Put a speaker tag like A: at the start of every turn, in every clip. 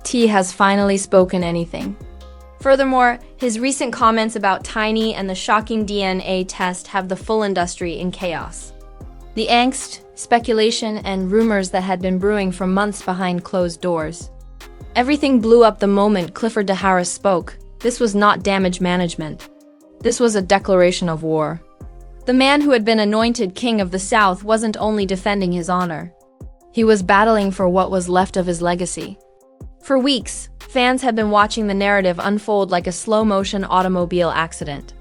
A: T has finally spoken anything. Furthermore, his recent comments about Tiny and the shocking DNA test have the full industry in chaos. The angst, speculation, and rumors that had been brewing for months behind closed doors. Everything blew up the moment Clifford de Harris spoke. This was not damage management. This was a declaration of war. The man who had been anointed king of the South wasn't only defending his honor. He was battling for what was left of his legacy. For weeks, fans had been watching the narrative unfold like a slow-motion automobile accident.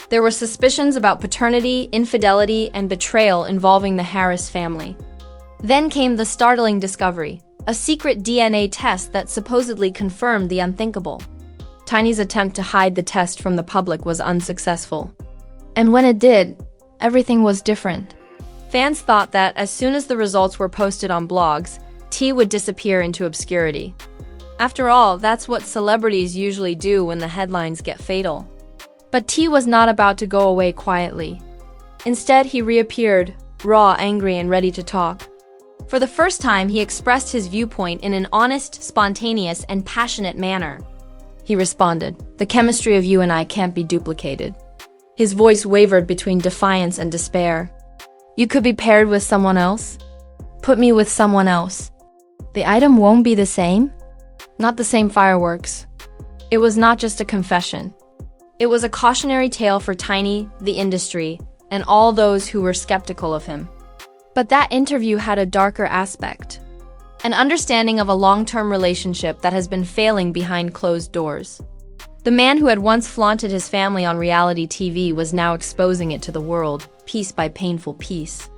A: There were suspicions about paternity, infidelity, and betrayal involving the Harris family. Then came the startling discovery, a secret DNA test that supposedly confirmed the unthinkable. Tiny's attempt to hide the test from the public was unsuccessful. And when it did, everything was different. Fans thought that as soon as the results were posted on blogs, T would disappear into obscurity. After all, that's what celebrities usually do when the headlines get fatal. But T was not about to go away quietly. Instead, he reappeared, raw, angry, and ready to talk. For the first time, he expressed his viewpoint in an honest, spontaneous, and passionate manner. He responded, "The chemistry of you and I can't be duplicated." His voice wavered between defiance and despair. "You could be paired with someone else? Put me with someone else. The item won't be the same? Not the same fireworks." It was not just a confession. It was a cautionary tale for Tiny, the industry, and all those who were skeptical of him. But that interview had a darker aspect. An understanding of a long-term relationship that has been failing behind closed doors. The man who had once flaunted his family on reality TV was now exposing it to the world, piece by painful piece.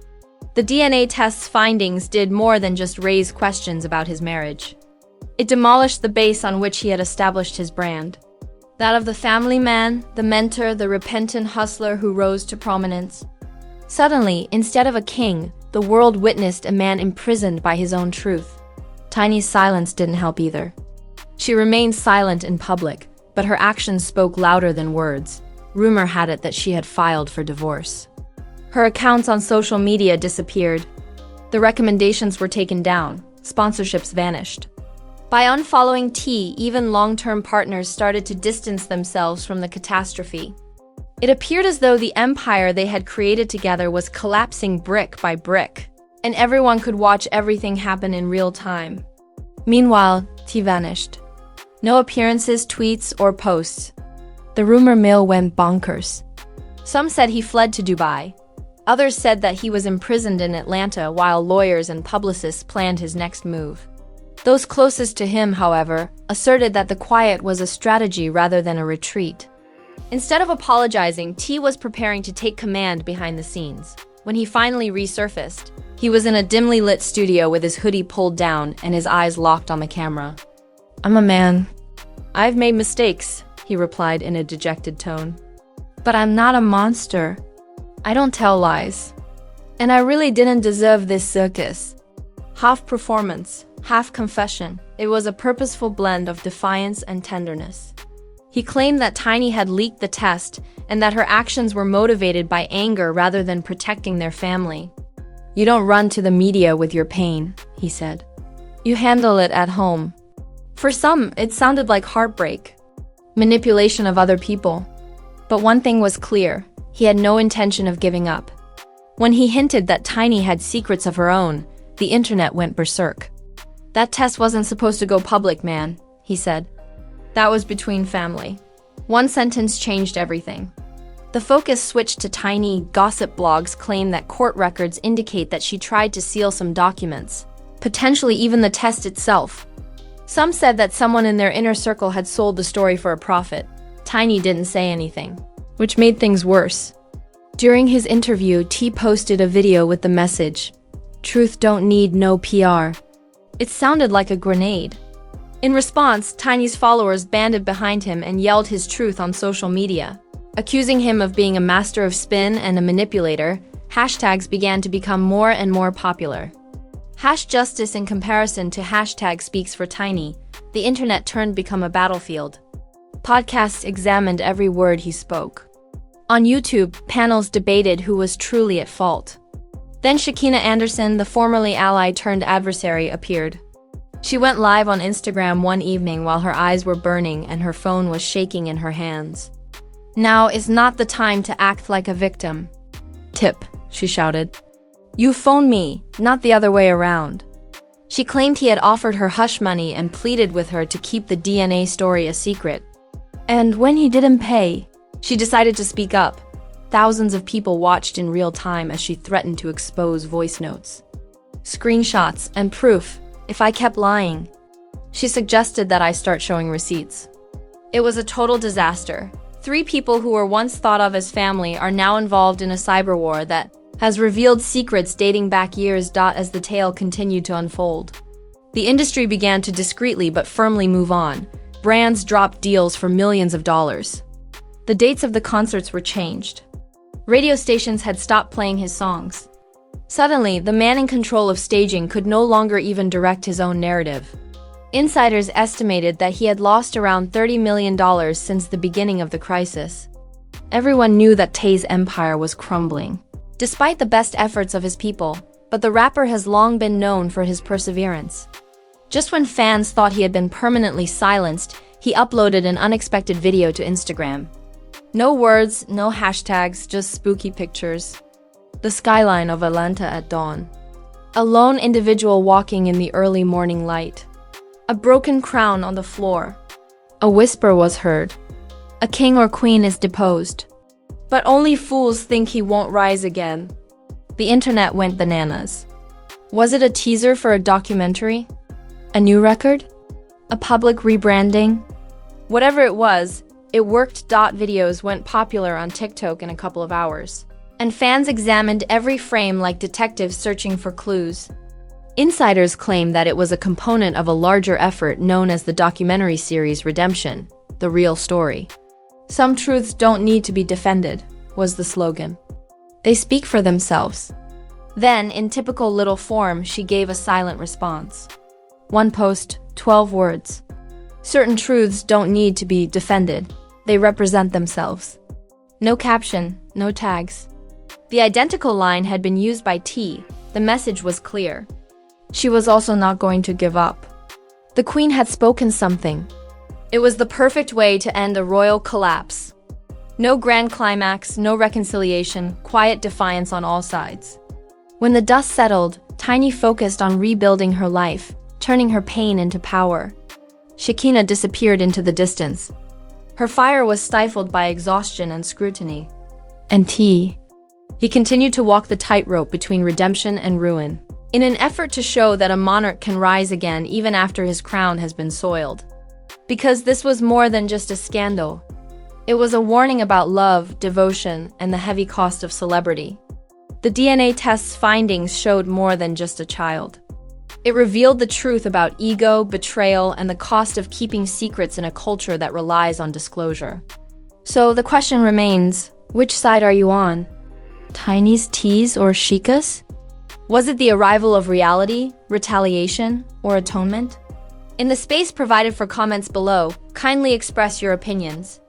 A: The DNA test's findings did more than just raise questions about his marriage. It demolished the base on which he had established his brand. That of the family man, the mentor, the repentant hustler who rose to prominence. Suddenly, instead of a king, the world witnessed a man imprisoned by his own truth. Tiny's silence didn't help either. She remained silent in public, but her actions spoke louder than words. Rumor had it that she had filed for divorce. Her accounts on social media disappeared. The recommendations were taken down. Sponsorships vanished. By unfollowing T, even long-term partners started to distance themselves from the catastrophe. It appeared as though the empire they had created together was collapsing brick by brick, and everyone could watch everything happen in real time. Meanwhile, T vanished. No appearances, tweets, or posts. The rumor mill went bonkers. Some said he fled to Dubai. Others said that he was imprisoned in Atlanta while lawyers and publicists planned his next move. Those closest to him, however, asserted that the quiet was a strategy rather than a retreat. Instead of apologizing, T was preparing to take command behind the scenes. When he finally resurfaced, he was in a dimly lit studio with his hoodie pulled down and his eyes locked on the camera. "I'm a man. I've made mistakes," he replied in a dejected tone. "But I'm not a monster. I don't tell lies. And I really didn't deserve this circus." Half performance, half confession, it was a purposeful blend of defiance and tenderness. He claimed that Tiny had leaked the test and that her actions were motivated by anger rather than protecting their family. "You don't run to the media with your pain," he said. "You handle it at home." For some, it sounded like heartbreak, manipulation of other people. But one thing was clear, he had no intention of giving up. When he hinted that Tiny had secrets of her own, the internet went berserk. "That test wasn't supposed to go public, man," he said. "That was between family." One sentence changed everything. The focus switched to Tiny. Gossip blogs claim that court records indicate that she tried to seal some documents, potentially even the test itself. Some said that someone in their inner circle had sold the story for a profit. Tiny didn't say anything, which made things worse. During his interview, T posted a video with the message, "Truth don't need no PR." It sounded like a grenade. In response, Tiny's followers banded behind him and yelled his truth on social media. Accusing him of being a master of spin and a manipulator, hashtags began to become more and more popular. #Justice in comparison to #speaks for Tiny, the internet turned become a battlefield. Podcasts examined every word he spoke. On YouTube, panels debated who was truly at fault. Then Shekinah Anderson, the formerly ally turned adversary, appeared. She went live on Instagram one evening while her eyes were burning and her phone was shaking in her hands. "Now is not the time to act like a victim. Tip," she shouted. "You phoned me, not the other way around." She claimed he had offered her hush money and pleaded with her to keep the DNA story a secret. And when he didn't pay, she decided to speak up. Thousands of people watched in real time as she threatened to expose voice notes, screenshots, and proof if I kept lying. She suggested that I start showing receipts. It was a total disaster. 3 people who were once thought of as family are now involved in a cyber war that has revealed secrets dating back years. As the tale continued to unfold, the industry began to discreetly but firmly move on. Brands dropped deals for millions of dollars. The dates of the concerts were changed. Radio stations had stopped playing his songs. Suddenly, the man in control of staging could no longer even direct his own narrative. Insiders estimated that he had lost around $30 million since the beginning of the crisis. Everyone knew that Tae's empire was crumbling, despite the best efforts of his people, but the rapper has long been known for his perseverance. Just when fans thought he had been permanently silenced, he uploaded an unexpected video to Instagram. No words, no hashtags, just spooky pictures. The skyline of Atlanta at dawn. A lone individual walking in the early morning light. A broken crown on the floor. A whisper was heard. A king or queen is deposed. But only fools think he won't rise again. The internet went bananas. Was it a teaser for a documentary? A new record? A public rebranding? Whatever it was, it worked. Videos went popular on TikTok in a couple of hours, and fans examined every frame like detectives searching for clues. Insiders claim that it was a component of a larger effort known as the documentary series Redemption, the real story. "Some truths don't need to be defended," was the slogan. "They speak for themselves." Then, in typical little form, she gave a silent response. One post, 12 words. "Certain truths don't need to be defended. They represent themselves." No caption, no tags. The identical line had been used by T. The message was clear. She was also not going to give up. The queen had spoken something. It was the perfect way to end a royal collapse. No grand climax, no reconciliation, quiet defiance on all sides. When the dust settled, Tiny focused on rebuilding her life, turning her pain into power. Shekinah disappeared into the distance. Her fire was stifled by exhaustion and scrutiny. And T. He continued to walk the tightrope between redemption and ruin, in an effort to show that a monarch can rise again even after his crown has been soiled. Because this was more than just a scandal. It was a warning about love, devotion, and the heavy cost of celebrity. The DNA test's findings showed more than just a child. It revealed the truth about ego, betrayal, and the cost of keeping secrets in a culture that relies on disclosure. So the question remains, which side are you on? Tiny's tease or Sheikah's? Was it the arrival of reality, retaliation, or atonement? In the space provided for comments below, kindly express your opinions.